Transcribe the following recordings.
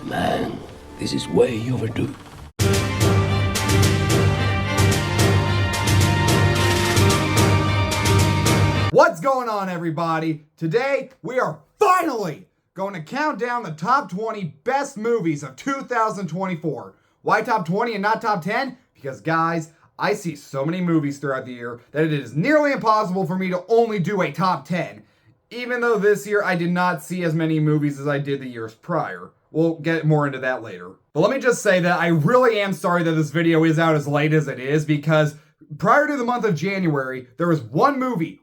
Man, this is way overdue. What's going on, everybody? Today, we are finally going to count down the top 20 best movies of 2024. Why top 20 and not top 10? Because, guys, I see so many movies throughout the year that it is nearly impossible for me to only do a top 10. Even though this year I did not see as many movies as I did the years prior. We'll get more into that later. But let me just say that I really am sorry that this video is out as late as it is, because prior to the month of January, there was one movie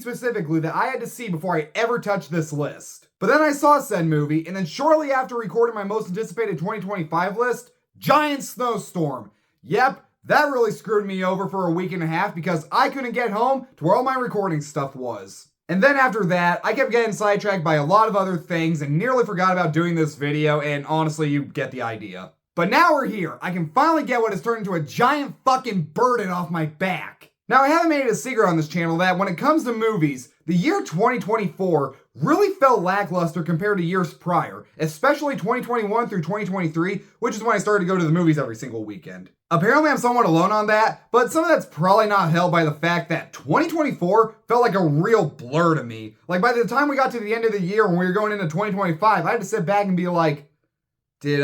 specifically that I had to see before I ever touched this list. But then I saw said movie, and then shortly after recording my most anticipated 2025 list, giant snowstorm. Yep, that really screwed me over for a week and a half because I couldn't get home to where all my recording stuff was. And then after that, I kept getting sidetracked by a lot of other things and nearly forgot about doing this video, and honestly, you get the idea. But now we're here. I can finally get what has turned into a giant fucking burden off my back. Now, I haven't made it a secret on this channel that when it comes to movies, the year 2024 really felt lackluster compared to years prior, especially 2021 through 2023, which is when I started to go to the movies every single weekend. Apparently, I'm somewhat alone on that, but some of that's probably not helped by the fact that 2024 felt like a real blur to me. Like, by the time we got to the end of the year when we were going into 2025, I had to sit back and be like, did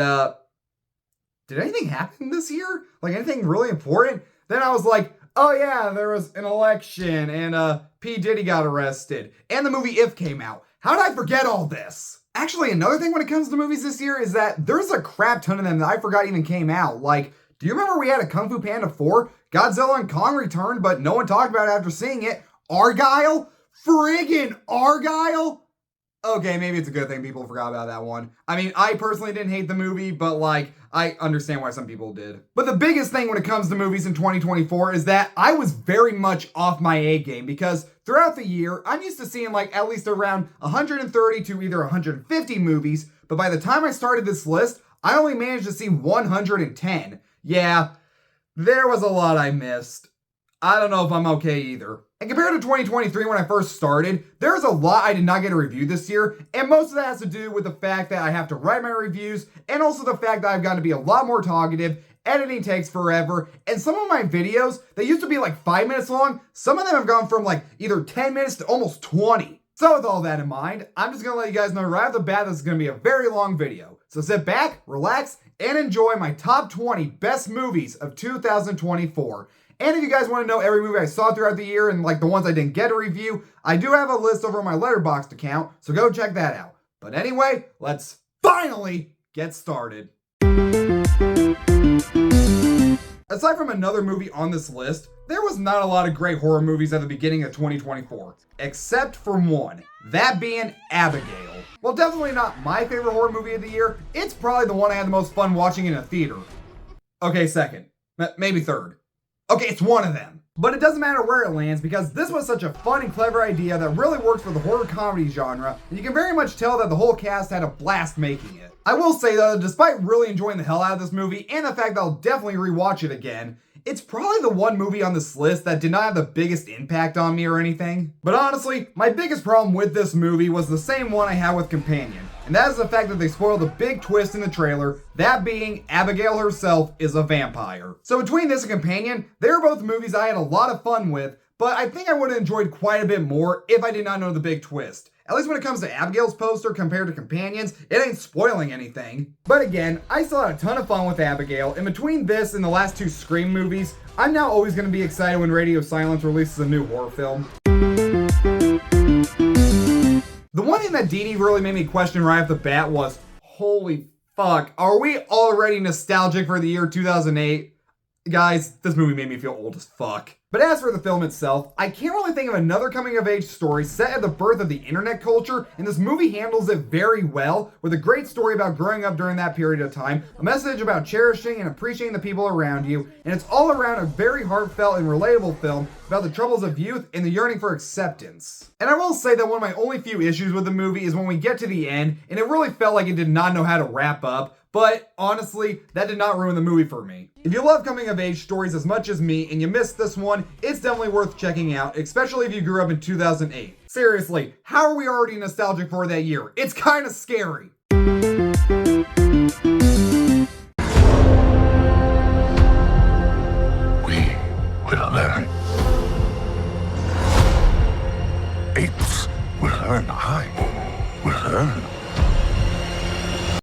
anything happen this year? Like, anything really important? Then I was like, oh yeah, there was an election, and P. Diddy got arrested, and the movie If came out. How did I forget all this? Actually, another thing when it comes to movies this year is that there's a crap ton of them that I forgot even came out. Like, do you remember we had a Kung Fu Panda 4? Godzilla and Kong returned, but no one talked about it after seeing it. Argyle? Friggin' Argyle? Okay, maybe it's a good thing people forgot about that one. I mean, I personally didn't hate the movie, but like, I understand why some people did. But the biggest thing when it comes to movies in 2024 is that I was very much off my A game, because throughout the year, I'm used to seeing like at least around 130 to either 150 movies, but by the time I started this list, I only managed to see 110. Yeah, there was a lot I missed. I don't know if I'm okay either. And compared to 2023 when I first started, there's a lot I did not get a review this year, and most of that has to do with the fact that I have to write my reviews, and also the fact that I've gotten to be a lot more talkative, editing takes forever, and some of my videos, that used to be like 5 minutes long, some of them have gone from like either 10 minutes to almost 20. So with all that in mind, I'm just gonna let you guys know right off the bat this is gonna be a very long video. So sit back, relax, and enjoy my top 20 best movies of 2024. And if you guys want to know every movie I saw throughout the year and like the ones I didn't get a review, I do have a list over on my Letterboxd account, so go check that out. But anyway, let's finally get started. Aside from another movie on this list, there was not a lot of great horror movies at the beginning of 2024, except for one, that being Abigail. Well, definitely not my favorite horror movie of the year, it's probably the one I had the most fun watching in a theater. Okay, second, maybe third. Okay, it's one of them. But it doesn't matter where it lands, because this was such a fun and clever idea that really works for the horror comedy genre, and you can very much tell that the whole cast had a blast making it. I will say though, despite really enjoying the hell out of this movie, and the fact that I'll definitely rewatch it again, it's probably the one movie on this list that did not have the biggest impact on me or anything. But honestly, my biggest problem with this movie was the same one I had with Companion, and that is the fact that they spoiled a big twist in the trailer, that being Abigail herself is a vampire. So between this and Companion, they were both movies I had a lot of fun with, but I think I would have enjoyed quite a bit more if I did not know the big twist. At least when it comes to Abigail's poster compared to Companions, it ain't spoiling anything. But again, I still had a ton of fun with Abigail, and between this and the last two Scream movies, I'm now always going to be excited when Radio Silence releases a new horror film. The one thing that Dee Dee really made me question right off the bat was, holy fuck, are we already nostalgic for the year 2008? Guys, this movie made me feel old as fuck. But as for the film itself, I can't really think of another coming-of-age story set at the birth of the internet culture, and this movie handles it very well, with a great story about growing up during that period of time, a message about cherishing and appreciating the people around you, and it's all around a very heartfelt and relatable film about the troubles of youth and the yearning for acceptance. And I will say that one of my only few issues with the movie is when we get to the end, and it really felt like it did not know how to wrap up, but honestly, that did not ruin the movie for me. If you love coming of age stories as much as me and you missed this one, it's definitely worth checking out, especially if you grew up in 2008. Seriously, how are we already nostalgic for that year? It's kind of scary. her and I with her.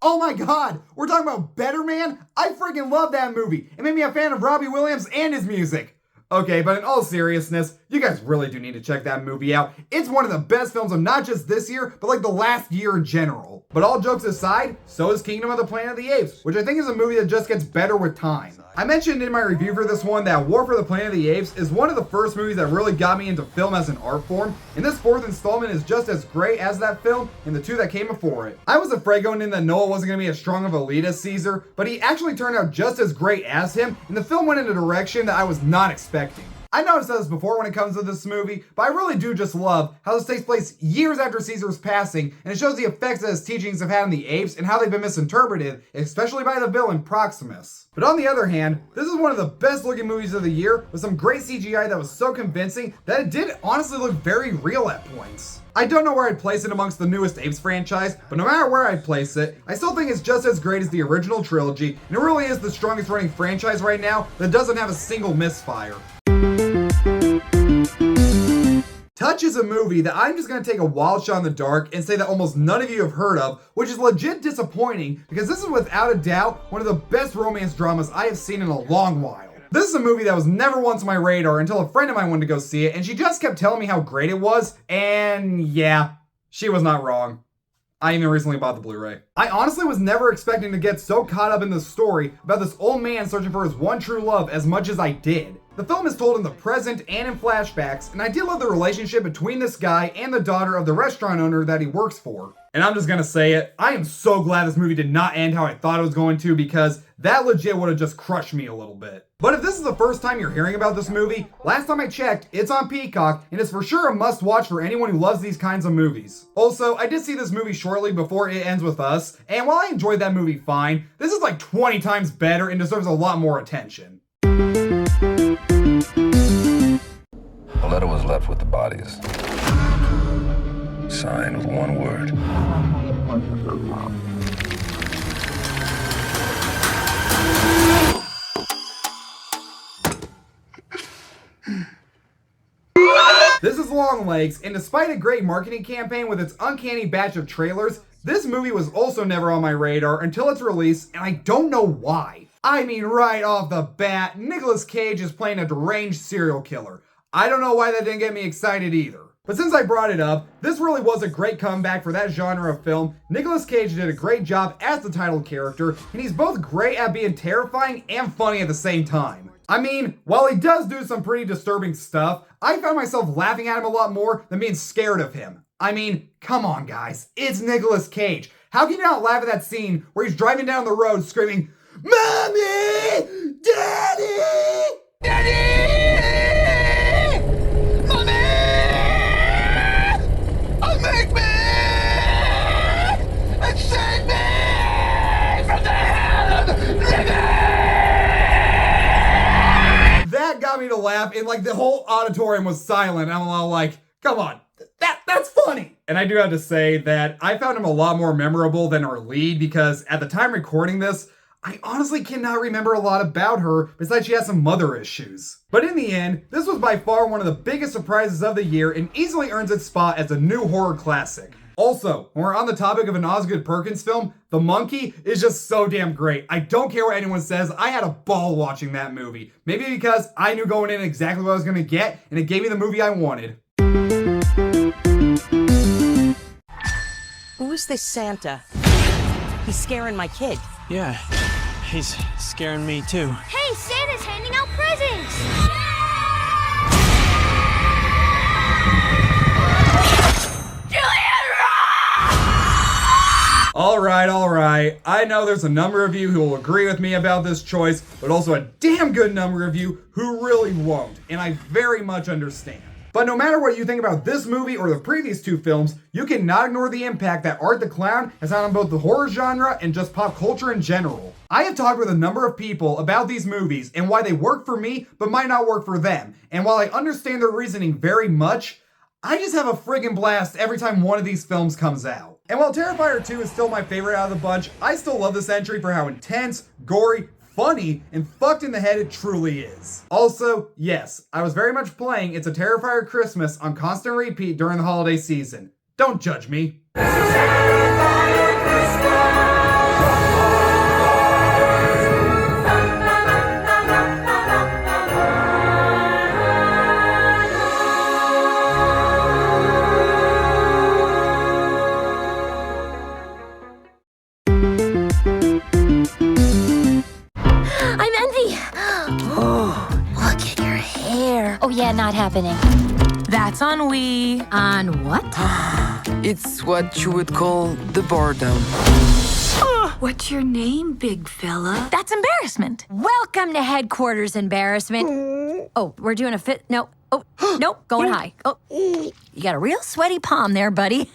Oh my god, we're talking about Better Man? I freaking love that movie. It made me a fan of Robbie Williams and his music. Okay, but in all seriousness, you guys really do need to check that movie out. It's one of the best films of not just this year, but like the last year in general. But all jokes aside, so is Kingdom of the Planet of the Apes, which I think is a movie that just gets better with time. I mentioned in my review for this one that War for the Planet of the Apes is one of the first movies that really got me into film as an art form, and this fourth installment is just as great as that film and the two that came before it. I was afraid going in that Noah wasn't going to be as strong of a lead as Caesar, but he actually turned out just as great as him, and the film went in a direction that I was not expecting. I know I've said this before when it comes to this movie, but I really do just love how this takes place years after Caesar's passing, and it shows the effects that his teachings have had on the apes and how they've been misinterpreted, especially by the villain Proximus. But on the other hand, this is one of the best looking movies of the year, with some great CGI that was so convincing that it did honestly look very real at points. I don't know where I'd place it amongst the newest Apes franchise, but no matter where I'd place it, I still think it's just as great as the original trilogy, and it really is the strongest running franchise right now that doesn't have a single misfire. Touch is a movie that I'm just going to take a wild shot in the dark and say that almost none of you have heard of, which is legit disappointing because this is without a doubt one of the best romance dramas I have seen in a long while. This is a movie that was never once on my radar until a friend of mine wanted to go see it, and she just kept telling me how great it was, and yeah, she was not wrong. I even recently bought the Blu-ray. I honestly was never expecting to get so caught up in this story about this old man searching for his one true love as much as I did. The film is told in the present and in flashbacks, and I did love the relationship between this guy and the daughter of the restaurant owner that he works for. And I'm just gonna say it, I am so glad this movie did not end how I thought it was going to, because that legit would have just crushed me a little bit. But if this is the first time you're hearing about this movie, last time I checked, it's on Peacock, and it's for sure a must-watch for anyone who loves these kinds of movies. Also, I did see this movie shortly before It Ends With Us, and while I enjoyed that movie fine, this is like 20 times better and deserves a lot more attention. A letter was left with the bodies. Signed with one word. This is Longlegs, and despite a great marketing campaign with its uncanny batch of trailers, this movie was also never on my radar until its release, and I don't know why. I mean, right off the bat, Nicolas Cage is playing a deranged serial killer. I don't know why that didn't get me excited either. But since I brought it up, this really was a great comeback for that genre of film. Nicolas Cage did a great job as the title character, and he's both great at being terrifying and funny at the same time. I mean, while he does do some pretty disturbing stuff, I found myself laughing at him a lot more than being scared of him. I mean, come on guys, it's Nicolas Cage. How can you not laugh at that scene where he's driving down the road screaming, "Mommy! Daddy! Daddy! Mommy! Make me! And save me from the hell of living!" That got me to laugh, and like the whole auditorium was silent. I'm all like, come on, that's funny. And I do have to say that I found him a lot more memorable than our lead, because at the time recording this, I honestly cannot remember a lot about her besides she has some mother issues. But in the end, this was by far one of the biggest surprises of the year and easily earns its spot as a new horror classic. Also, when we're on the topic of an Osgood Perkins film, The Monkey is just so damn great. I don't care what anyone says, I had a ball watching that movie. Maybe because I knew going in exactly what I was gonna get, and it gave me the movie I wanted. Who's this Santa? He's scaring my kid. Yeah, he's scaring me too. Hey, Santa's handing out presents! Alright. I know there's a number of you who will agree with me about this choice, but also a damn good number of you who really won't, and I very much understand. But no matter what you think about this movie or the previous two films, you cannot ignore the impact that Art the Clown has had on both the horror genre and just pop culture in general. I have talked with a number of people about these movies and why they work for me but might not work for them, and while I understand their reasoning very much, I just have a friggin' blast every time one of these films comes out. And while Terrifier 2 is still my favorite out of the bunch, I still love this entry for how intense, gory, funny, and fucked in the head it truly is. Also, yes, I was very much playing It's a Terrifier Christmas on constant repeat during the holiday season. Don't judge me. I'm Envy. Oh, look at your hair. Oh yeah, not happening. That's ennui. On what? It's what you would call the boredom. What's your name, big fella? That's embarrassment. Welcome to headquarters, embarrassment. Oh, we're doing a fit. No. Oh, nope, going high. Oh, you got a real sweaty palm there, buddy.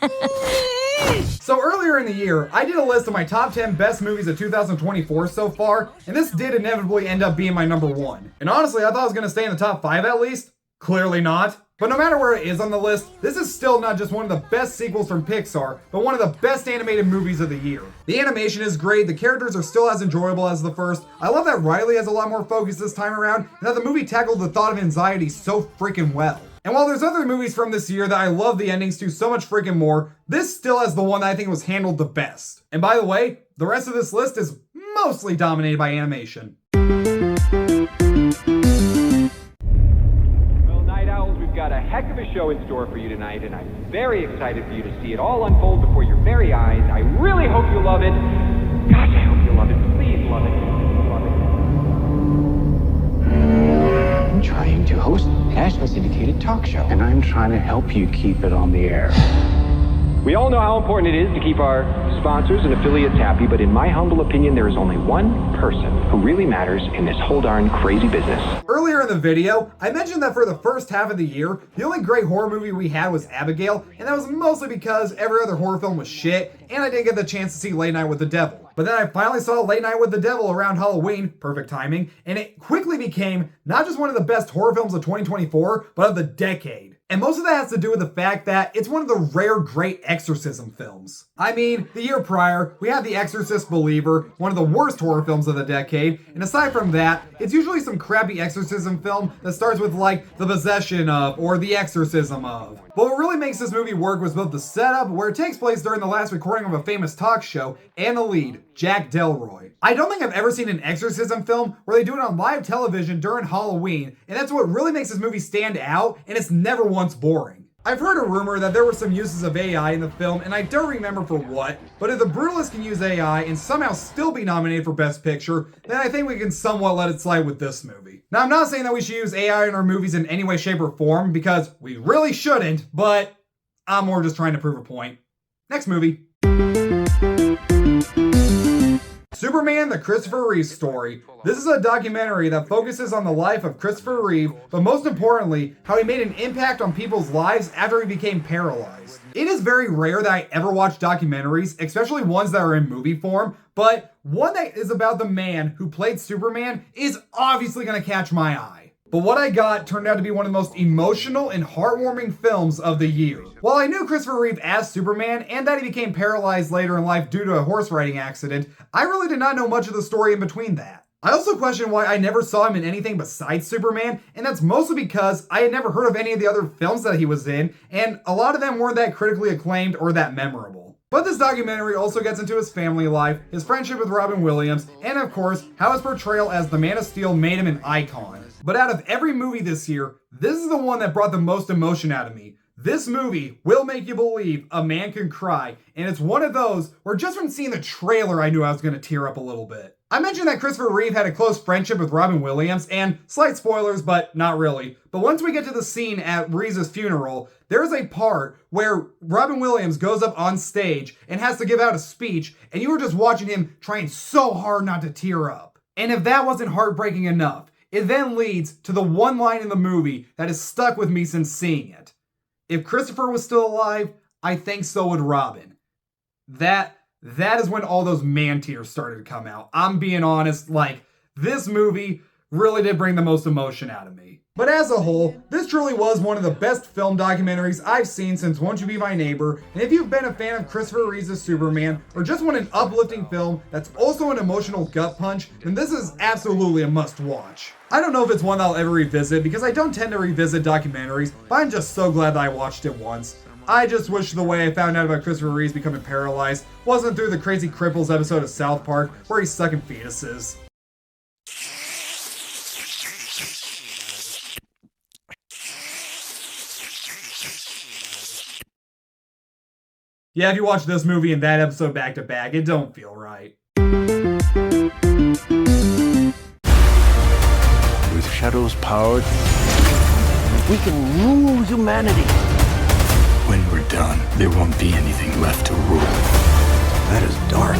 So earlier in the year, I did a list of my top 10 best movies of 2024 so far, and this did inevitably end up being my number one. And honestly, I thought I was gonna stay in the top 5 at least. Clearly not. But no matter where it is on the list, this is still not just one of the best sequels from Pixar, but one of the best animated movies of the year. The animation is great, the characters are still as enjoyable as the first. I love that Riley has a lot more focus this time around, and that the movie tackled the thought of anxiety so freaking well. And while there's other movies from this year that I love the endings to so much freaking more, this still has the one that I think was handled the best. And by the way, the rest of this list is mostly dominated by animation. Well, Night Owls, we've got a heck of a show in store for you tonight, and I'm very excited for you to see it all unfold before your very eyes. I really hope you love it. Gosh, I hope you love it. Please love it. Love it. I'm trying to host a national syndicated talk show, and I'm trying to help you keep it on the air. We all know how important it is to keep our sponsors and affiliates happy, but in my humble opinion, there is only one person who really matters in this whole darn crazy business. Earlier in the video, I mentioned that for the first half of the year, the only great horror movie we had was Abigail, and that was mostly because every other horror film was shit, and I didn't get the chance to see Late Night with the Devil. But then I finally saw Late Night with the Devil around Halloween, perfect timing, and it quickly became not just one of the best horror films of 2024, but of the decade. And most of that has to do with the fact that it's one of the rare great exorcism films. I mean, the year prior, we had The Exorcist Believer, one of the worst horror films of the decade, and aside from that, it's usually some crappy exorcism film that starts with like, The Possession of, or The Exorcism of. But what really makes this movie work was both the setup, where it takes place during the last recording of a famous talk show, and the lead, Jack Delroy. I don't think I've ever seen an exorcism film where they do it on live television during Halloween, and that's what really makes this movie stand out, and it's never once boring. I've heard a rumor that there were some uses of AI in the film, and I don't remember for what, but if The Brutalist can use AI and somehow still be nominated for Best Picture, then I think we can somewhat let it slide with this movie. Now, I'm not saying that we should use AI in our movies in any way, shape, or form, because we really shouldn't, but I'm more just trying to prove a point. Next movie. Superman, the Christopher Reeve Story. This is a documentary that focuses on the life of Christopher Reeve, but most importantly, how he made an impact on people's lives after he became paralyzed. It is very rare that I ever watch documentaries, especially ones that are in movie form, but one that is about the man who played Superman is obviously going to catch my eye. But what I got turned out to be one of the most emotional and heartwarming films of the year. While I knew Christopher Reeve as Superman and that he became paralyzed later in life due to a horse riding accident, I really did not know much of the story in between that. I also question why I never saw him in anything besides Superman, and that's mostly because I had never heard of any of the other films that he was in, and a lot of them weren't that critically acclaimed or that memorable. But this documentary also gets into his family life, his friendship with Robin Williams, and of course, how his portrayal as the Man of Steel made him an icon. But out of every movie this year, this is the one that brought the most emotion out of me. This movie will make you believe a man can cry, and it's one of those where just from seeing the trailer I knew I was going to tear up a little bit. I mentioned that Christopher Reeve had a close friendship with Robin Williams, and slight spoilers, but not really. But once we get to the scene at Reese's funeral, there is a part where Robin Williams goes up on stage and has to give out a speech, and you were just watching him trying so hard not to tear up. And if that wasn't heartbreaking enough, it then leads to the one line in the movie that has stuck with me since seeing it. If Christopher was still alive, I think so would Robin. That is when all those man tears started to come out. I'm being honest, like, this movie really did bring the most emotion out of me. But as a whole, this truly was one of the best film documentaries I've seen since Won't You Be My Neighbor, and if you've been a fan of Christopher Reeve's Superman, or just want an uplifting film that's also an emotional gut punch, then this is absolutely a must-watch. I don't know if it's one that I'll ever revisit, because I don't tend to revisit documentaries, but I'm just so glad that I watched it once. I just wish the way I found out about Christopher Reeves becoming paralyzed wasn't through the Crazy Cripples episode of South Park where he's sucking fetuses. Yeah, if you watch this movie and that episode back to back, it don't feel right. With Shadow's power, we can rule humanity. When we're done, there won't be anything left to rule. That is dark.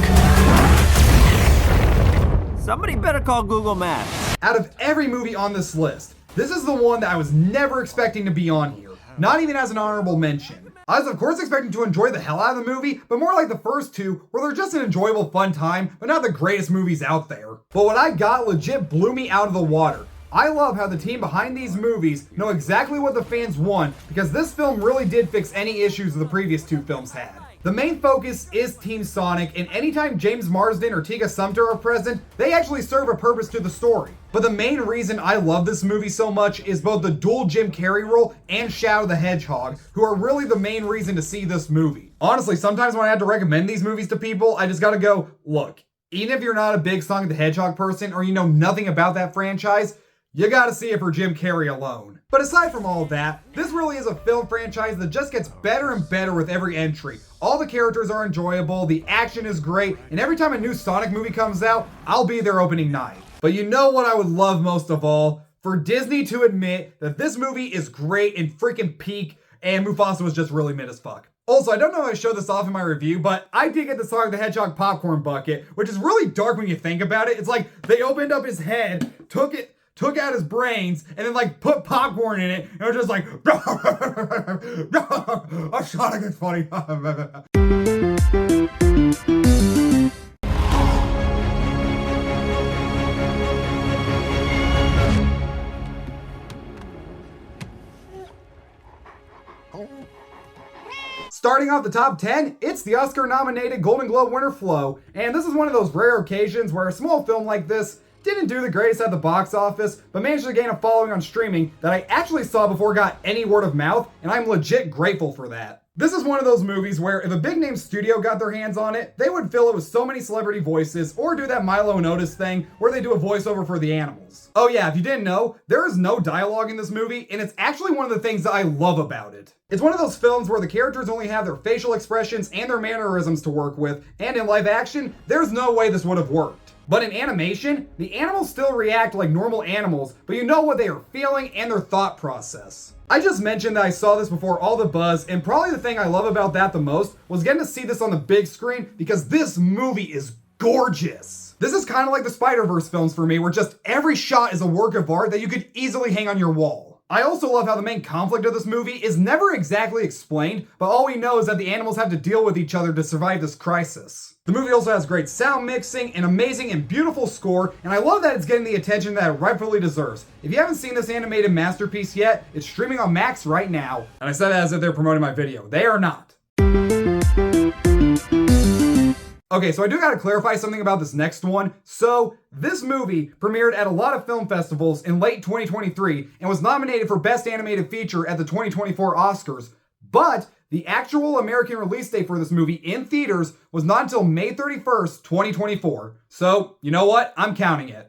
Somebody better call Google Maps. Out of every movie on this list, this is the one that I was never expecting to be on here. Not even as an honorable mention. I was of course expecting to enjoy the hell out of the movie, but more like the first two, where they're just an enjoyable fun time, but not the greatest movies out there. But what I got legit blew me out of the water. I love how the team behind these movies know exactly what the fans want, because this film really did fix any issues the previous two films had. The main focus is Team Sonic, and anytime James Marsden or Tika Sumpter are present, they actually serve a purpose to the story. But the main reason I love this movie so much is both the dual Jim Carrey role and Shadow the Hedgehog, who are really the main reason to see this movie. Honestly, sometimes when I have to recommend these movies to people, I just gotta go, look, even if you're not a big Sonic the Hedgehog person or you know nothing about that franchise, you gotta see it for Jim Carrey alone. But aside from all of that, this really is a film franchise that just gets better and better with every entry. All the characters are enjoyable, the action is great, and every time a new Sonic movie comes out, I'll be there opening night. But you know what I would love most of all? For Disney to admit that this movie is great and freaking peak, and Mufasa was just really mid as fuck. Also, I don't know if I showed this off in my review, but I did get the Sonic the Hedgehog popcorn bucket, which is really dark when you think about it. It's like they opened up his head, took out his brains, and then like put popcorn in it, and it was just like, oh, Sonic is funny. Starting off the top 10, it's the Oscar-nominated Golden Globe winner Flow, and this is one of those rare occasions where a small film like this didn't do the greatest at the box office, but managed to gain a following on streaming that I actually saw before it got any word of mouth, and I'm legit grateful for that. This is one of those movies where if a big name studio got their hands on it, they would fill it with so many celebrity voices, or do that Milo and Otis thing where they do a voiceover for the animals. Oh yeah, if you didn't know, there is no dialogue in this movie, and it's actually one of the things that I love about it. It's one of those films where the characters only have their facial expressions and their mannerisms to work with, and in live action, there's no way this would have worked. But in animation, the animals still react like normal animals, but you know what they are feeling and their thought process. I just mentioned that I saw this before all the buzz, and probably the thing I love about that the most was getting to see this on the big screen because this movie is gorgeous. This is kind of like the Spider-Verse films for me, where just every shot is a work of art that you could easily hang on your wall. I also love how the main conflict of this movie is never exactly explained, but all we know is that the animals have to deal with each other to survive this crisis. The movie also has great sound mixing, an amazing and beautiful score, and I love that it's getting the attention that it rightfully deserves. If you haven't seen this animated masterpiece yet, it's streaming on Max right now. And I said that as if they're promoting my video. They are not. Okay, so I do gotta clarify something about this next one. So, this movie premiered at a lot of film festivals in late 2023 and was nominated for Best Animated Feature at the 2024 Oscars, but the actual American release date for this movie in theaters was not until May 31st, 2024. So, you know what? I'm counting it.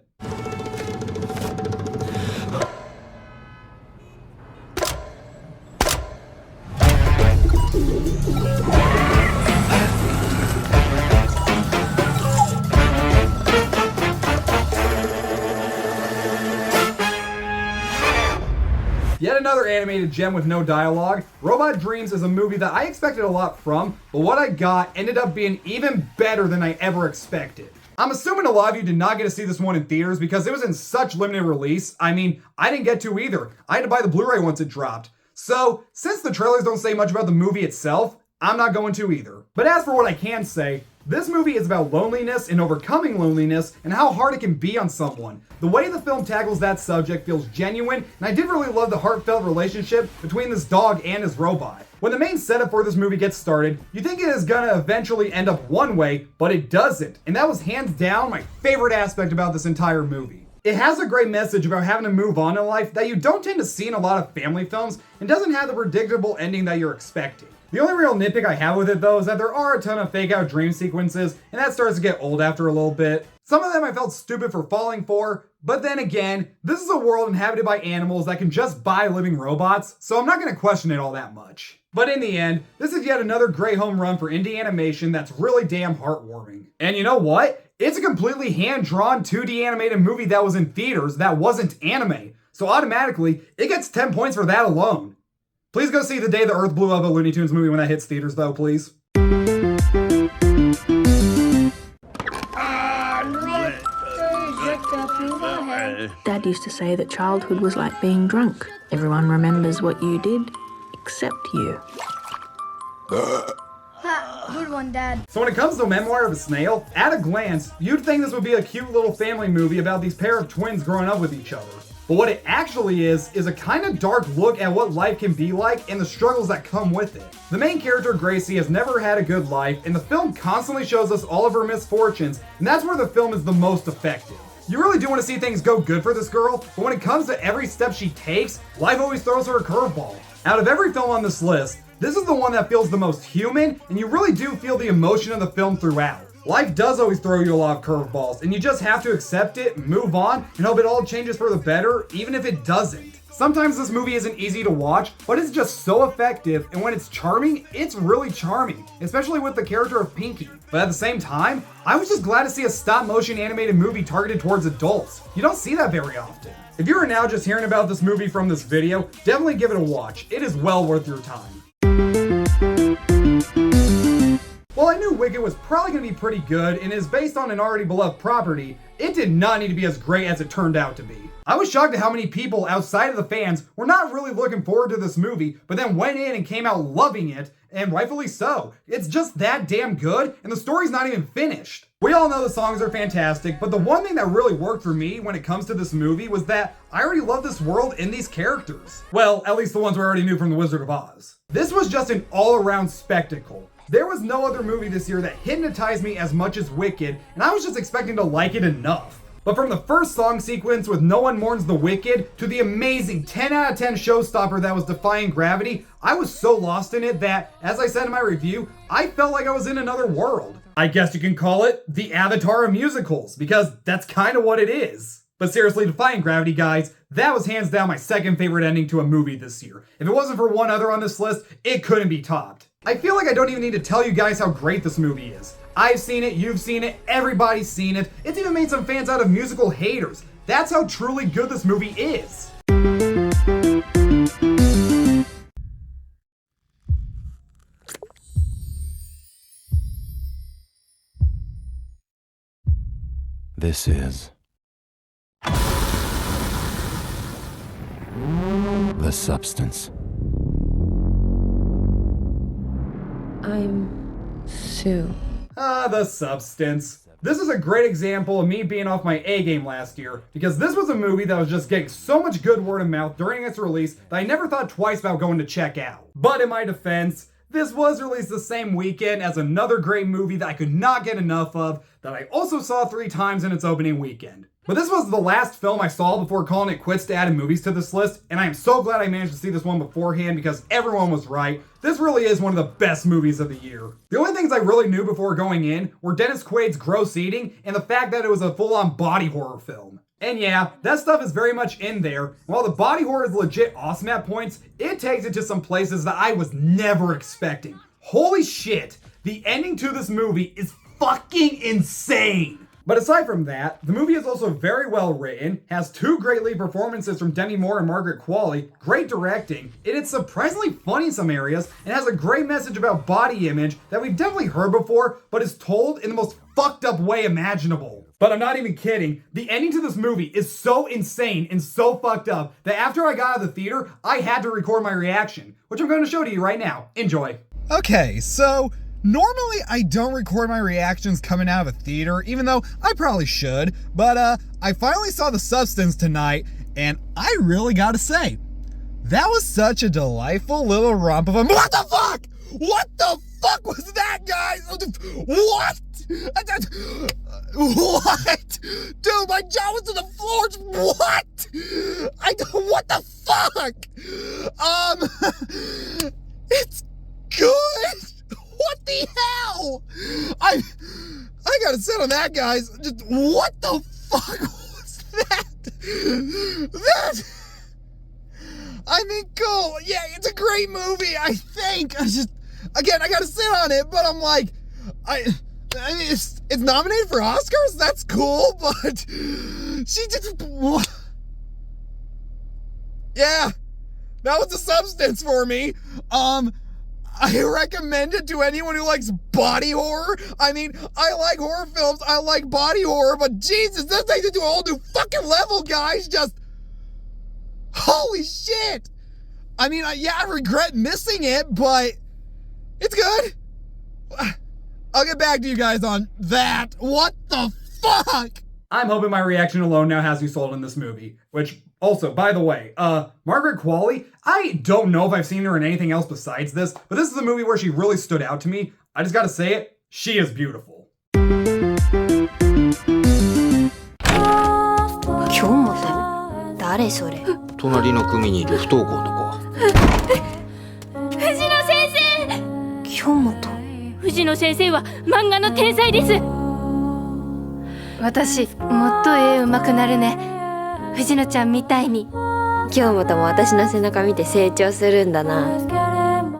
Yet another animated gem with no dialogue. Robot Dreams is a movie that I expected a lot from, but what I got ended up being even better than I ever expected. I'm assuming a lot of you did not get to see this one in theaters because it was in such limited release. I mean, I didn't get to either. I had to buy the Blu-ray once it dropped. So, since the trailers don't say much about the movie itself, I'm not going to either. But as for what I can say, this movie is about loneliness and overcoming loneliness and how hard it can be on someone. The way the film tackles that subject feels genuine, and I did really love the heartfelt relationship between this dog and his robot. When the main setup for this movie gets started, you think it is gonna eventually end up one way, but it doesn't. And that was hands down my favorite aspect about this entire movie. It has a great message about having to move on in life that you don't tend to see in a lot of family films, and doesn't have the predictable ending that you're expecting. The only real nitpick I have with it though is that there are a ton of fake out dream sequences, and that starts to get old after a little bit. Some of them I felt stupid for falling for, but then again, this is a world inhabited by animals that can just buy living robots, so I'm not going to question it all that much. But in the end, this is yet another great home run for indie animation that's really damn heartwarming. And you know what? It's a completely hand-drawn 2D animated movie that was in theaters that wasn't anime, so automatically, it gets 10 points for that alone. Please go see The Day the Earth Blew Up, a Looney Tunes movie when that hits theaters though, please. Dad used to say that childhood was like being drunk. Everyone remembers what you did, except you. Good one, Dad. So when it comes to Memoir of a Snail, at a glance, you'd think this would be a cute little family movie about these pair of twins growing up with each other. But what it actually is a kind of dark look at what life can be like and the struggles that come with it. The main character, Gracie, has never had a good life, and the film constantly shows us all of her misfortunes, and that's where the film is the most effective. You really do want to see things go good for this girl, but when it comes to every step she takes, life always throws her a curveball. Out of every film on this list, this is the one that feels the most human, and you really do feel the emotion of the film throughout. Life does always throw you a lot of curveballs, and you just have to accept it, move on, and hope it all changes for the better, even if it doesn't. Sometimes this movie isn't easy to watch, but it's just so effective, and when it's charming, it's really charming, especially with the character of Pinky. But at the same time, I was just glad to see a stop-motion animated movie targeted towards adults. You don't see that very often. If you are now just hearing about this movie from this video, definitely give it a watch. It is well worth your time. While I knew Wicked was probably going to be pretty good and is based on an already beloved property, it did not need to be as great as it turned out to be. I was shocked at how many people outside of the fans were not really looking forward to this movie, but then went in and came out loving it, and rightfully so. It's just that damn good, and the story's not even finished. We all know the songs are fantastic, but the one thing that really worked for me when it comes to this movie was that I already love this world and these characters. Well, at least the ones we already knew from The Wizard of Oz. This was just an all-around spectacle. There was no other movie this year that hypnotized me as much as Wicked, and I was just expecting to like it enough. But from the first song sequence with No One Mourns the Wicked to the amazing 10 out of 10 showstopper that was Defying Gravity, I was so lost in it that, as I said in my review, I felt like I was in another world. I guess you can call it the Avatar of musicals, because that's kind of what it is. But seriously, Defying Gravity, guys, that was hands down my second favorite ending to a movie this year. If it wasn't for one other on this list, it couldn't be topped. I feel like I don't even need to tell you guys how great this movie is. I've seen it, you've seen it, everybody's seen it. It's even made some fans out of musical haters. That's how truly good this movie is. This is the substance. I'm Sue. The substance. This is a great example of me being off my A game last year, because this was a movie that was just getting so much good word of mouth during its release that I never thought twice about going to check out. But in my defense, this was released the same weekend as another great movie that I could not get enough of, that I also saw 3 times in its opening weekend. But this was the last film I saw before calling it quits to adding movies to this list, and I am so glad I managed to see this one beforehand because everyone was right. This really is one of the best movies of the year. The only things I really knew before going in were Dennis Quaid's gross eating and the fact that it was a full-on body horror film. And yeah, that stuff is very much in there, and while the body horror is legit awesome at points, it takes it to some places that I was never expecting. Holy shit, the ending to this movie is fucking insane! But aside from that, the movie is also very well written, has 2 great lead performances from Demi Moore and Margaret Qualley, great directing, and it's surprisingly funny in some areas, and has a great message about body image that we've definitely heard before, but is told in the most fucked up way imaginable. But I'm not even kidding, the ending to this movie is so insane and so fucked up that after I got out of the theater, I had to record my reaction, which I'm going to show to you right now. Enjoy. Okay, so normally I don't record my reactions coming out of a theater, even though I probably should, but I finally saw The Substance tonight, and I really gotta say, that was such a delightful little romp of a— What the fuck? What the fuck was that, guys? What? What? Dude, my jaw was to the floor. What? What the fuck? It's good? What the hell? I gotta sit on that, guys. Just what the fuck was that? I mean, cool. Yeah, it's a great movie, I think. I gotta sit on it, but I'm like, I mean, it's nominated for Oscars? That's cool, but she just... Yeah, that was the substance for me. I recommend it to anyone who likes body horror. I mean, I like horror films, I like body horror, but Jesus, this takes it to a whole new fucking level, guys. Just, holy shit. I mean, I regret missing it, but it's good. I'll get back to you guys on that. What the fuck? I'm hoping my reaction alone now has you sold on this movie. Which, also, by the way, Margaret Qualley, I don't know if I've seen her in anything else besides this, but this is a movie where she really stood out to me. I just gotta say it, she is beautiful. 誰それ隣の組にいる不登校とか藤野先生京本藤野先生は漫画の天才です私もっと絵上手くなるね藤野ちゃんみたいに京本も私の背中見て成長するんだな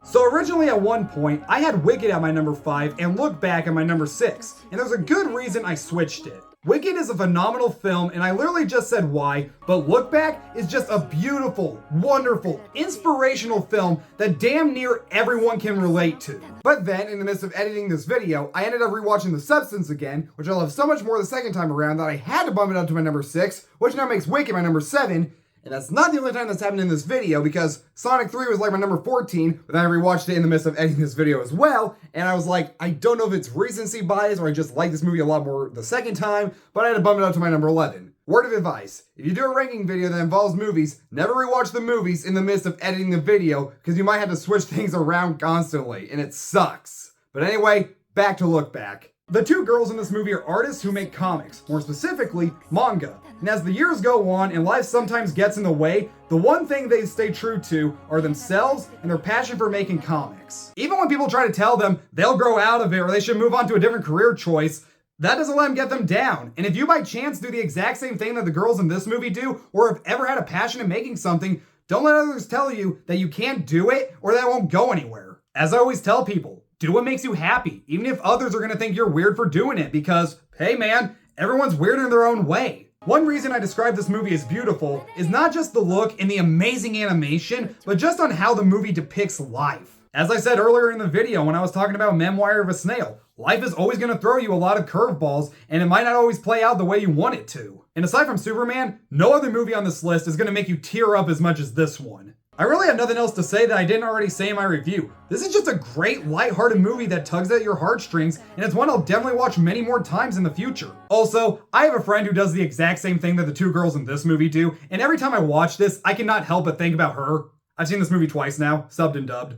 So originally at one point, I had Wicked at my number 5 and Look Back at my number 6, and there's a good reason I switched it. Wicked is a phenomenal film, and I literally just said why, but Look Back is just a beautiful, wonderful, inspirational film that damn near everyone can relate to. But then, in the midst of editing this video, I ended up rewatching The Substance again, which I love so much more the second time around that I had to bump it up to my number 6, which now makes Wicked my number 7, and that's not the only time that's happened in this video, because Sonic 3 was like my number 14, but then I rewatched it in the midst of editing this video as well, and I was like, I don't know if it's recency bias or I just like this movie a lot more the second time, but I had to bump it up to my number 11. Word of advice, if you do a ranking video that involves movies, never rewatch the movies in the midst of editing the video, because you might have to switch things around constantly, and it sucks. But anyway, back to Look Back. The two girls in this movie are artists who make comics, more specifically, manga. And as the years go on and life sometimes gets in the way, the one thing they stay true to are themselves and their passion for making comics. Even when people try to tell them they'll grow out of it or they should move on to a different career choice, that doesn't let them get them down. And if you by chance do the exact same thing that the girls in this movie do, or have ever had a passion in making something, don't let others tell you that you can't do it or that it won't go anywhere. As I always tell people, do what makes you happy, even if others are gonna think you're weird for doing it, because, hey man, everyone's weird in their own way. One reason I describe this movie as beautiful is not just the look and the amazing animation, but just on how the movie depicts life. As I said earlier in the video when I was talking about Memoir of a Snail, life is always gonna throw you a lot of curveballs, and it might not always play out the way you want it to. And aside from Superman, no other movie on this list is gonna make you tear up as much as this one. I really have nothing else to say that I didn't already say in my review. This is just a great, lighthearted movie that tugs at your heartstrings, and it's one I'll definitely watch many more times in the future. Also, I have a friend who does the exact same thing that the two girls in this movie do, and every time I watch this, I cannot help but think about her. I've seen this movie twice now, subbed and dubbed.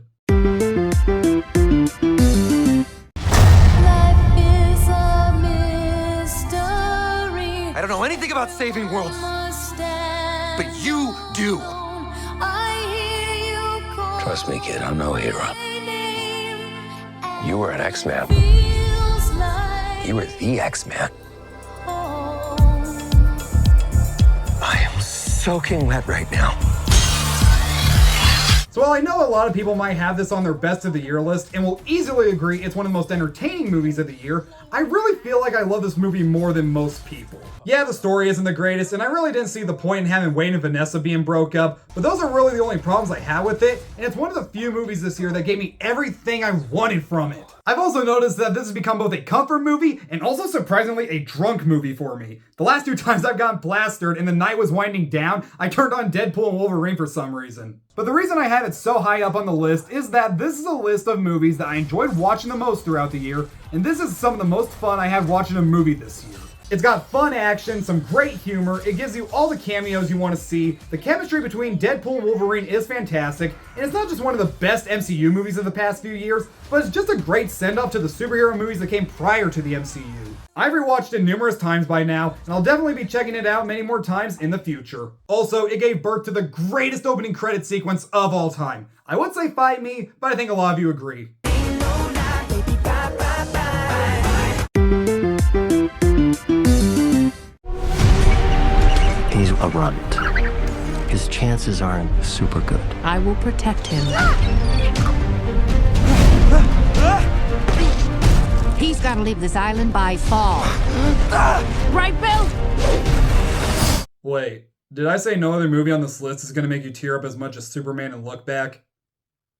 I don't know anything about saving worlds, but you do. Trust me, kid, I'm no hero. You were an X-Man. You were the X-Man. I am soaking wet right now. So while I know a lot of people might have this on their best of the year list and will easily agree it's one of the most entertaining movies of the year, I really feel like I love this movie more than most people. Yeah, the story isn't the greatest, and I really didn't see the point in having Wayne and Vanessa being broke up, but those are really the only problems I had with it, and it's one of the few movies this year that gave me everything I wanted from it. I've also noticed that this has become both a comfort movie and also surprisingly a drunk movie for me. The last two times I've gotten plastered and the night was winding down, I turned on Deadpool and Wolverine for some reason. But the reason I have it so high up on the list is that this is a list of movies that I enjoyed watching the most throughout the year, and this is some of the most fun I had watching a movie this year. It's got fun action, some great humor, it gives you all the cameos you want to see, the chemistry between Deadpool and Wolverine is fantastic, and it's not just one of the best MCU movies of the past few years, but it's just a great send-off to the superhero movies that came prior to the MCU. I've rewatched it numerous times by now, and I'll definitely be checking it out many more times in the future. Also, it gave birth to the greatest opening credit sequence of all time. I would say Fight Me, but I think a lot of you agree. He's a runt. His chances aren't super good. I will protect him. He's gotta leave this island by fall. Right, Bill? Wait, did I say no other movie on this list is gonna make you tear up as much as Superman and Look Back?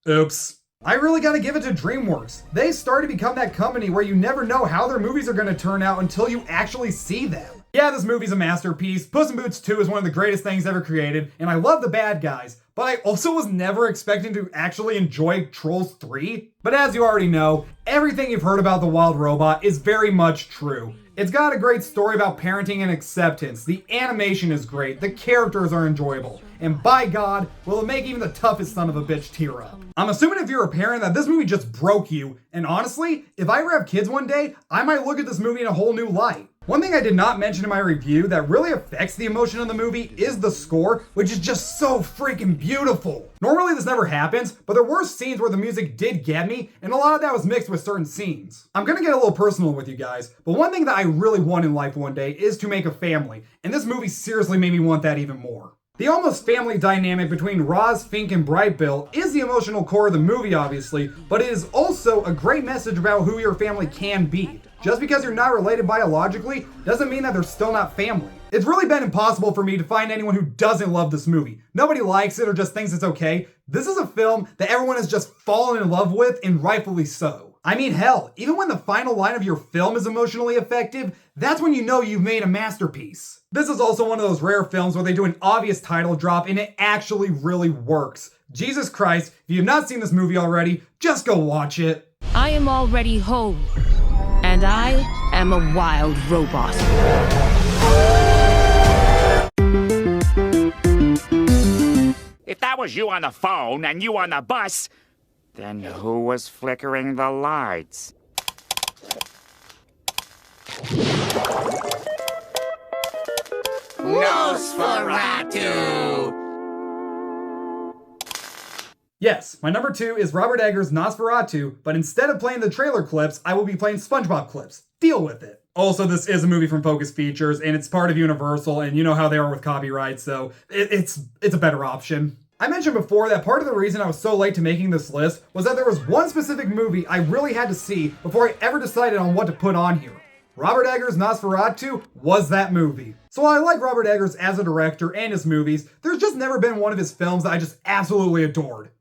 Oops. I really gotta give it to DreamWorks. They started to become that company where you never know how their movies are gonna turn out until you actually see them. Yeah, this movie's a masterpiece. Puss in Boots 2 is one of the greatest things ever created, and I love the bad guys, but I also was never expecting to actually enjoy Trolls 3. But as you already know, everything you've heard about The Wild Robot is very much true. It's got a great story about parenting and acceptance, the animation is great, the characters are enjoyable, and by God, will it make even the toughest son of a bitch tear up. I'm assuming if you're a parent that this movie just broke you, and honestly, if I ever have kids one day, I might look at this movie in a whole new light. One thing I did not mention in my review that really affects the emotion of the movie is the score, which is just so freaking beautiful. Normally this never happens, but there were scenes where the music did get me, and a lot of that was mixed with certain scenes. I'm gonna get a little personal with you guys, but one thing that I really want in life one day is to make a family, and this movie seriously made me want that even more. The almost family dynamic between Roz, Fink, and Bright Bill is the emotional core of the movie, obviously, but it is also a great message about who your family can be. Just because you're not related biologically doesn't mean that they're still not family. It's really been impossible for me to find anyone who doesn't love this movie. Nobody likes it or just thinks it's okay. This is a film that everyone has just fallen in love with, and rightfully so. I mean, hell, even when the final line of your film is emotionally effective, that's when you know you've made a masterpiece. This is also one of those rare films where they do an obvious title drop and it actually really works. Jesus Christ, if you have not seen this movie already, just go watch it. I am already home. And I am a wild robot. If that was you on the phone and you on the bus, then who was flickering the lights? Nosferatu! Yes, my number 2 is Robert Eggers' Nosferatu, but instead of playing the trailer clips, I will be playing SpongeBob clips. Deal with it. Also, this is a movie from Focus Features, and it's part of Universal, and you know how they are with copyright, so it's a better option. I mentioned before that part of the reason I was so late to making this list was that there was one specific movie I really had to see before I ever decided on what to put on here. Robert Eggers' Nosferatu was that movie. So while I like Robert Eggers as a director and his movies, there's just never been one of his films that I just absolutely adored.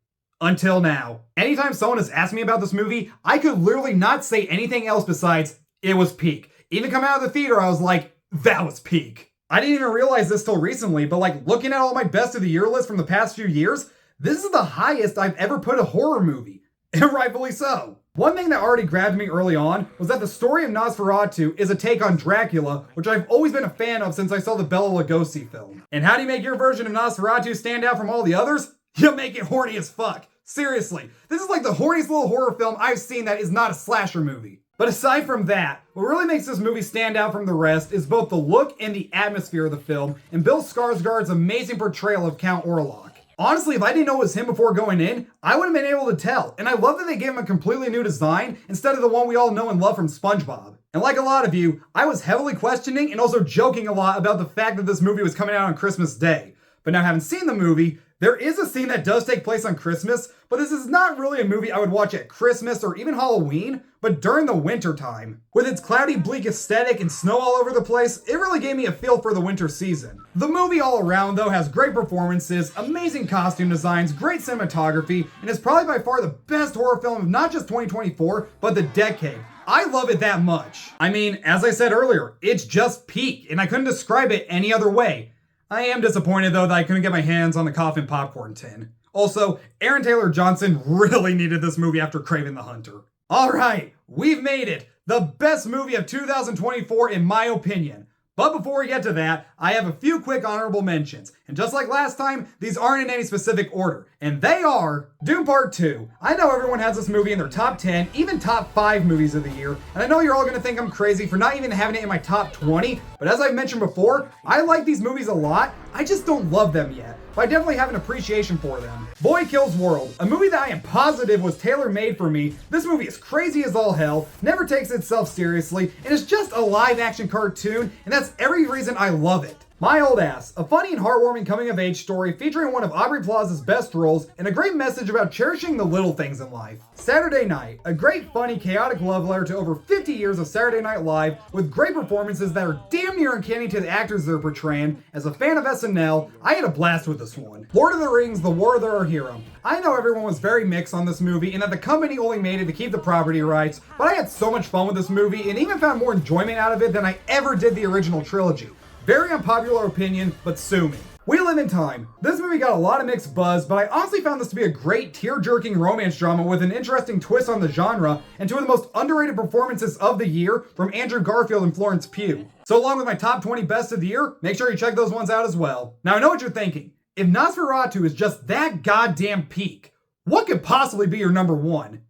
Until now. Anytime someone has asked me about this movie, I could literally not say anything else besides, it was peak. Even coming out of the theater, I was like, that was peak. I didn't even realize this till recently, but like looking at all my best of the year list from the past few years, this is the highest I've ever put a horror movie. And rightfully so. One thing that already grabbed me early on was that the story of Nosferatu is a take on Dracula, which I've always bela fan of since I saw the Bela Lugosi film. And how do you make your version of Nosferatu stand out from all the others? You make it horny as fuck. Seriously, this is like the horniest little horror film I've seen that is not a slasher movie. But aside from that, what really makes this movie stand out from the rest is both the look and the atmosphere of the film, and Bill Skarsgård's amazing portrayal of Count Orlok. Honestly, if I didn't know it was him before going in, I wouldn't have been able to tell, and I love that they gave him a completely new design instead of the one we all know and love from SpongeBob. And like a lot of you, I was heavily questioning and also joking a lot about the fact that this movie was coming out on Christmas Day. But now having seen the movie, there is a scene that does take place on Christmas, but this is not really a movie I would watch at Christmas or even Halloween, but during the winter time. With its cloudy, bleak aesthetic and snow all over the place, it really gave me a feel for the winter season. The movie all around, though, has great performances, amazing costume designs, great cinematography, and is probably by far the best horror film of not just 2024, but the decade. I love it that much. I mean, as I said earlier, it's just peak, and I couldn't describe it any other way. I am disappointed, though, that I couldn't get my hands on the coffin popcorn tin. Also, Aaron Taylor Johnson really needed this movie after Kraven the Hunter. Alright, we've made it. The best movie of 2024 in my opinion. But before we get to that, I have a few quick honorable mentions. And just like last time, these aren't in any specific order. And they are Dune Part 2. I know everyone has this movie in their top 10, even top 5 movies of the year. And I know you're all going to think I'm crazy for not even having it in my top 20. But as I've mentioned before, I like these movies a lot. I just don't love them yet. But I definitely have an appreciation for them. Boy Kills World, a movie that I am positive was tailor-made for me. This movie is crazy as all hell, never takes itself seriously, and is just a live-action cartoon, and that's every reason I love it. My Old Ass, a funny and heartwarming coming-of-age story featuring one of Aubrey Plaza's best roles and a great message about cherishing the little things in life. Saturday Night, a great, funny, chaotic love letter to over 50 years of Saturday Night Live with great performances that are damn near uncanny to the actors they're portraying. As a fan of SNL, I had a blast with this one. Lord of the Rings, The War of Our Hero. I know everyone was very mixed on this movie and that the company only made it to keep the property rights, but I had so much fun with this movie and even found more enjoyment out of it than I ever did the original trilogy. Very unpopular opinion, but sue me. We Live in Time. This movie got a lot of mixed buzz, but I honestly found this to be a great tear-jerking romance drama with an interesting twist on the genre and two of the most underrated performances of the year from Andrew Garfield and Florence Pugh. So along with my top 20 best of the year, make sure you check those ones out as well. Now I know what you're thinking. If Nosferatu is just that goddamn peak, what could possibly be your number one?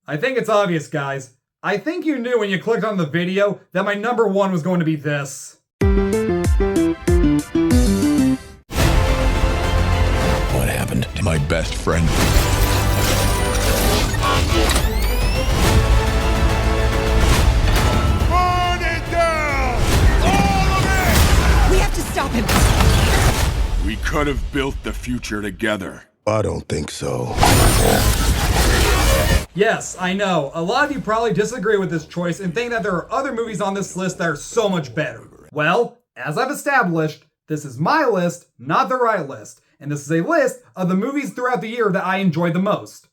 I think it's obvious, guys. I think you knew when you clicked on the video that my number one was going to be this. What happened to my best friend? Burn it down! All of it! We have to stop him. We could have built the future together. I don't think so. Yes, I know. A lot of you probably disagree with this choice and think that there are other movies on this list that are so much better. Well, as I've established, this is my list, not the right list. And this is a list of the movies throughout the year that I enjoyed the most.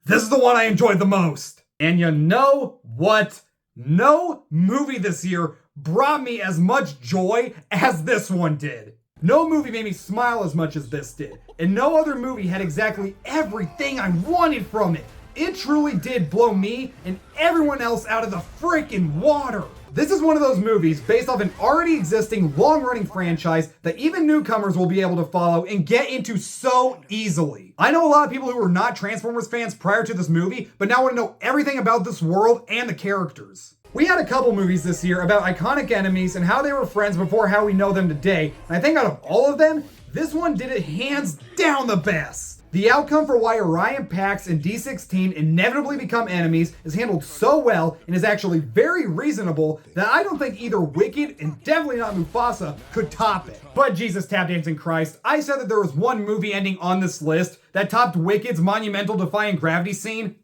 This is the one I enjoyed the most. And you know what? No movie this year brought me as much joy as this one did. No movie made me smile as much as this did. And no other movie had exactly everything I wanted from it. It truly did blow me and everyone else out of the freaking water. This is one of those movies based off an already existing long-running franchise that even newcomers will be able to follow and get into so easily. I know a lot of people who were not Transformers fans prior to this movie, but now want to know everything about this world and the characters. We had a couple movies this year about iconic enemies and how they were friends before how we know them today, and I think out of all of them, this one did it hands down the best. The outcome for why Orion Pax and D16 inevitably become enemies is handled so well and is actually very reasonable that I don't think either Wicked and definitely not Mufasa could top it. But Jesus tap dancing Christ, I said that there was one movie ending on this list that topped Wicked's monumental defying gravity scene.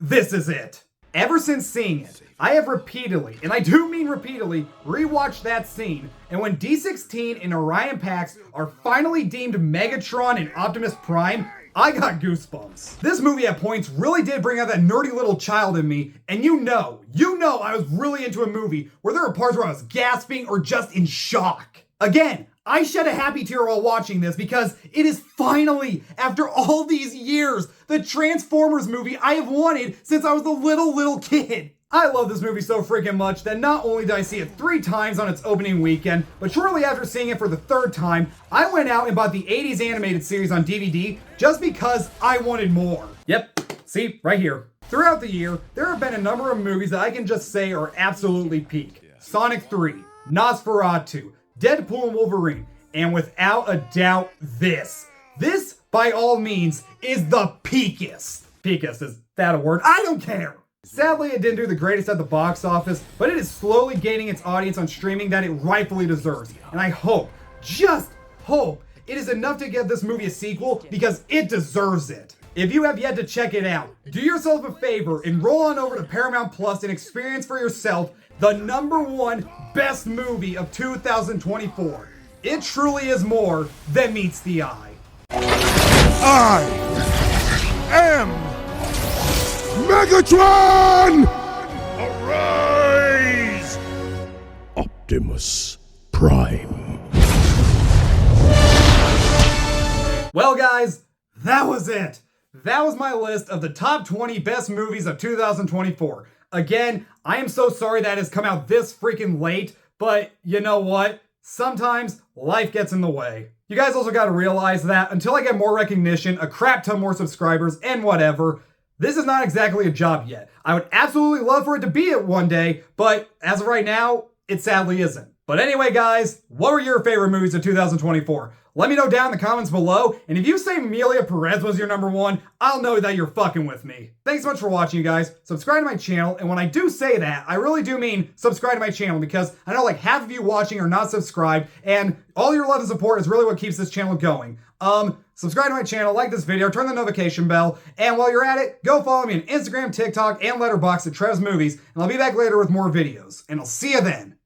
This is it. Ever since seeing it, I have repeatedly, and I do mean repeatedly, rewatched that scene, and when D16 and Orion Pax are finally deemed Megatron and Optimus Prime, I got goosebumps. This movie at points really did bring out that nerdy little child in me, and you know I was really into a movie where there were parts where I was gasping or just in shock. Again, I shed a happy tear while watching this because it is finally, after all these years, the Transformers movie I have wanted since I was a little kid. I love this movie so freaking much that not only did I see it 3 times on its opening weekend, but shortly after seeing it for the 3rd time, I went out and bought the 80s animated series on DVD just because I wanted more. Yep, see, right here. Throughout the year, there have been a number of movies that I can just say are absolutely peak. Sonic 3, Nosferatu, Deadpool and Wolverine, and without a doubt this. This, by all means, is the peakest. Peakest, is that a word? I don't care. Sadly, it didn't do the greatest at the box office, but it is slowly gaining its audience on streaming that it rightfully deserves. And I hope, just hope, it is enough to give this movie a sequel because it deserves it. If you have yet to check it out, do yourself a favor and roll on over to Paramount Plus and experience for yourself the #1 best movie of 2024. It truly is more than meets the eye. I am Megatron! Arise! Optimus Prime. Well, guys, that was it. That was my list of the top 20 best movies of 2024. Again, I am so sorry that it's come out this freaking late, but you know what? Sometimes life gets in the way. You guys also gotta realize that until I get more recognition, a crap ton more subscribers, and whatever, this is not exactly a job yet. I would absolutely love for it to be it one day, but as of right now, it sadly isn't. But anyway, guys, what were your favorite movies of 2024? Let me know down in the comments below, and if you say Amelia Perez was your number one, I'll know that you're fucking with me. Thanks so much for watching, you guys. Subscribe to my channel, and when I do say that, I really do mean subscribe to my channel, because I know like half of you watching are not subscribed, and all your love and support is really what keeps this channel going. Subscribe to my channel, like this video, turn the notification bell, and while you're at it, go follow me on Instagram, TikTok, and Letterboxd at Trev's Movies, and I'll be back later with more videos, and I'll see you then.